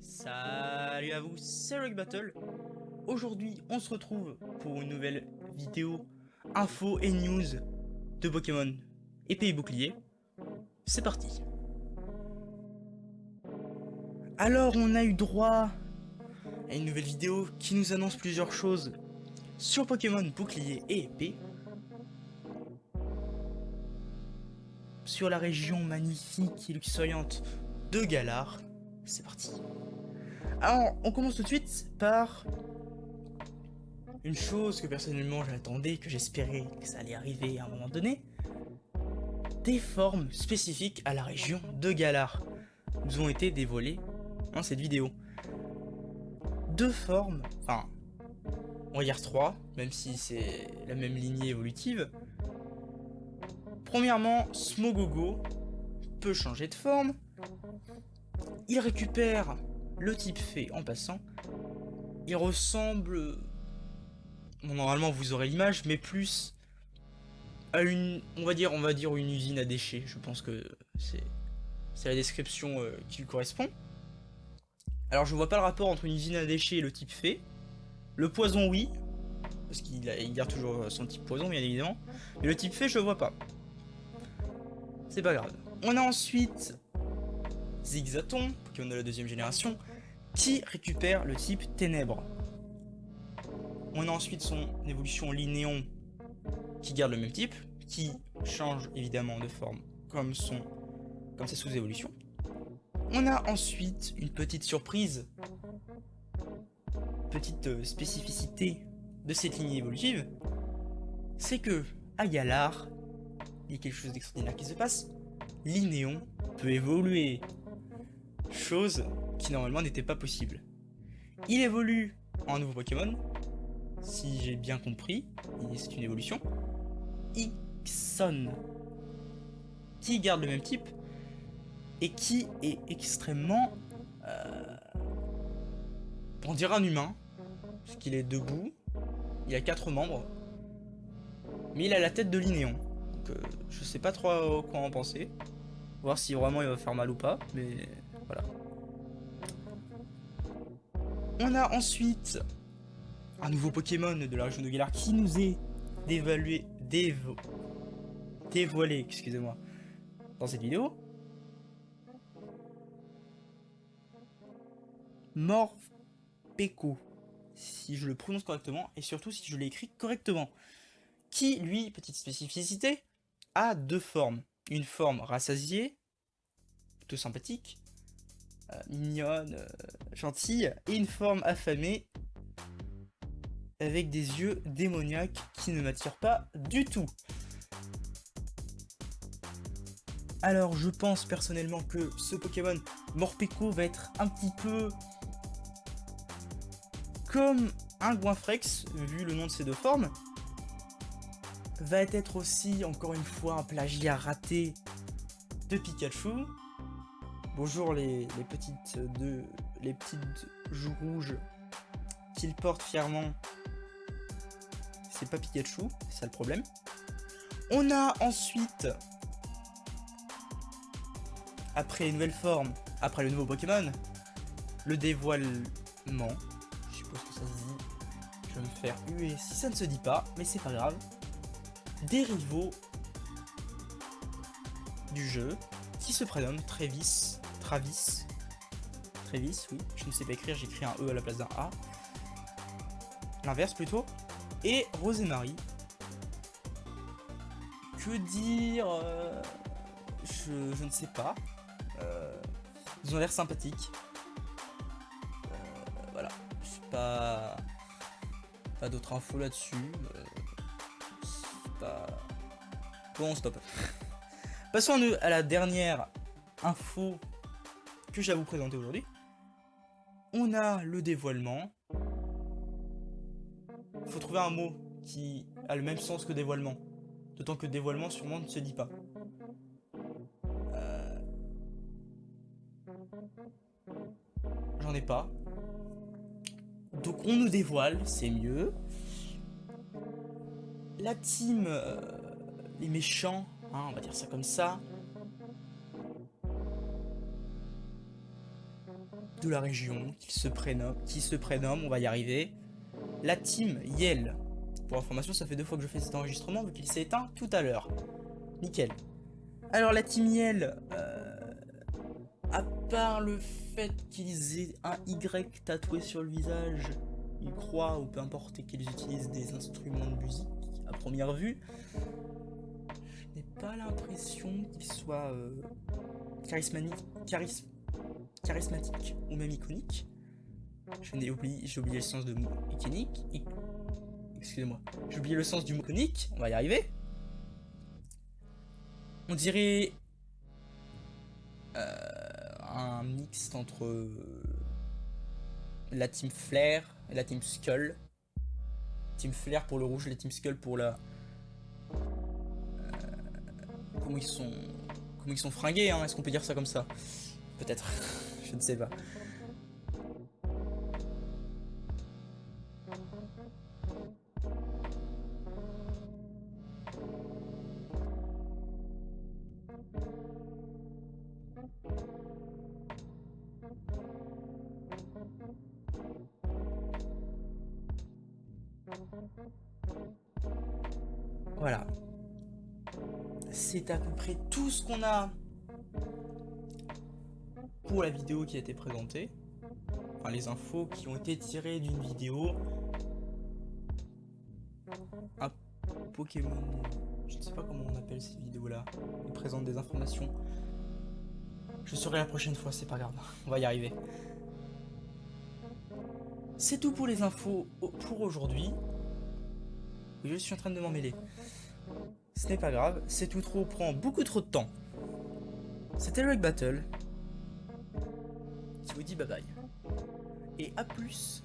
Salut à vous, c'est Rock Battle. Aujourd'hui, on se retrouve pour une nouvelle vidéo info et news de Pokémon épée et bouclier. C'est parti. Alors, on a eu droit à une nouvelle vidéo qui nous annonce plusieurs choses sur Pokémon bouclier et épée, sur la région magnifique et luxuriante de Galar. C'est parti. Alors, on commence tout de suite par une chose que personnellement j'attendais, que j'espérais que ça allait arriver à un moment donné. Des formes spécifiques à la région de Galar nous ont été dévoilées dans cette vidéo. Deux formes, enfin, on va dire trois, même si c'est la même lignée évolutive. Premièrement, Smogogo peut changer de forme. Il récupère le type fée en passant. Il ressemble, bon, normalement vous aurez l'image, mais plus à une, on va dire une usine à déchets. Je pense que c'est la description qui lui correspond. Alors je vois pas le rapport entre une usine à déchets et le type fée. Le poison oui, parce il garde toujours son type poison bien évidemment. Mais le type fée je le vois pas. C'est pas grave. On a ensuite Zigzaton, Pokémon de la deuxième génération, qui récupère le type ténèbres. On a ensuite son évolution Linéon, qui garde le même type, qui change évidemment de forme comme sa sous-évolution. On a ensuite une petite surprise, petite spécificité de cette lignée évolutive, c'est que à Galar, il y a quelque chose d'extraordinaire qui se passe. Linéon peut évoluer, chose qui normalement n'était pas possible. Il évolue en un nouveau Pokémon, si j'ai bien compris, c'est une évolution. Ixon, qui garde le même type et qui est extrêmement, on dirait un humain, parce qu'il est debout, il a 4 membres, mais il a la tête de Linéon. Donc je sais pas trop quoi en penser, voir si vraiment il va faire mal ou pas, mais voilà. On a ensuite un nouveau Pokémon de la région de Galar qui nous est dévoilé, excusez-moi, dans cette vidéo. Morpeko, si je le prononce correctement, et surtout si je l'écris correctement. Qui, lui, petite spécificité, a deux formes. Une forme rassasiée, plutôt sympathique, mignonne, gentille, et une forme affamée, avec des yeux démoniaques qui ne m'attirent pas du tout. Alors je pense personnellement que ce Pokémon Morpeko va être un petit peu comme un Goinfrex, vu le nom de ces deux formes. Va être aussi, encore une fois, un plagiat raté de Pikachu. Bonjour les petites joues rouges qu'il porte fièrement. C'est pas Pikachu, c'est ça le problème. On a ensuite, après les nouvelles formes, après le nouveau Pokémon, le dévoilement. Je suppose que ça se dit. Je vais me faire huer si ça ne se dit pas, mais c'est pas grave. Des rivaux du jeu qui se prénomment Travis, oui, je ne sais pas écrire, j'écris un E à la place d'un A. L'inverse plutôt. Et Rosemary. Que dire je ne sais pas. Ils ont l'air sympathiques. Voilà. Je sais pas. Pas d'autres infos là-dessus. C'est pas. Bon, stop. Passons à la dernière info que j'ai à vous présenter aujourd'hui. On a le dévoilement. Il faut trouver un mot qui a le même sens que dévoilement. D'autant que dévoilement sûrement ne se dit pas. J'en ai pas. Donc on nous dévoile, c'est mieux. La team, les méchants, hein, on va dire ça comme ça. de la région qui se prénomme, on va y arriver, la Team Yell. Pour information, ça fait 2 fois que je fais cet enregistrement vu qu'il s'est éteint tout à l'heure. Nickel. Alors la Team Yell, à part le fait qu'ils aient un Y tatoué sur le visage, ils croient, ou peu importe, qu'ils utilisent des instruments de musique à première vue, je n'ai pas l'impression qu'ils soient charismatiques ou même iconiques. J'ai oublié le sens de mot iconique. Excusez-moi. J'ai oublié le sens du mot iconique. On va y arriver. On dirait un mix entre la Team Flare et la Team Skull. Team Flare pour le rouge, la Team Skull pour la... Comment ils sont fringués, hein, est-ce qu'on peut dire ça comme ça? Peut-être, je ne sais pas. Voilà. C'est à peu près tout ce qu'on a pour la vidéo qui a été présentée. Enfin, les infos qui ont été tirées d'une vidéo. Un Pokémon... Je ne sais pas comment on appelle ces vidéos-là. Ils présentent des informations. Je saurai la prochaine fois, c'est pas grave. On va y arriver. C'est tout pour les infos pour aujourd'hui. Je suis en train de m'en mêler. Ce n'est pas grave, c'est tout trop, prend beaucoup trop de temps. C'était le Rec Battle. Je vous dis bye bye. Et à plus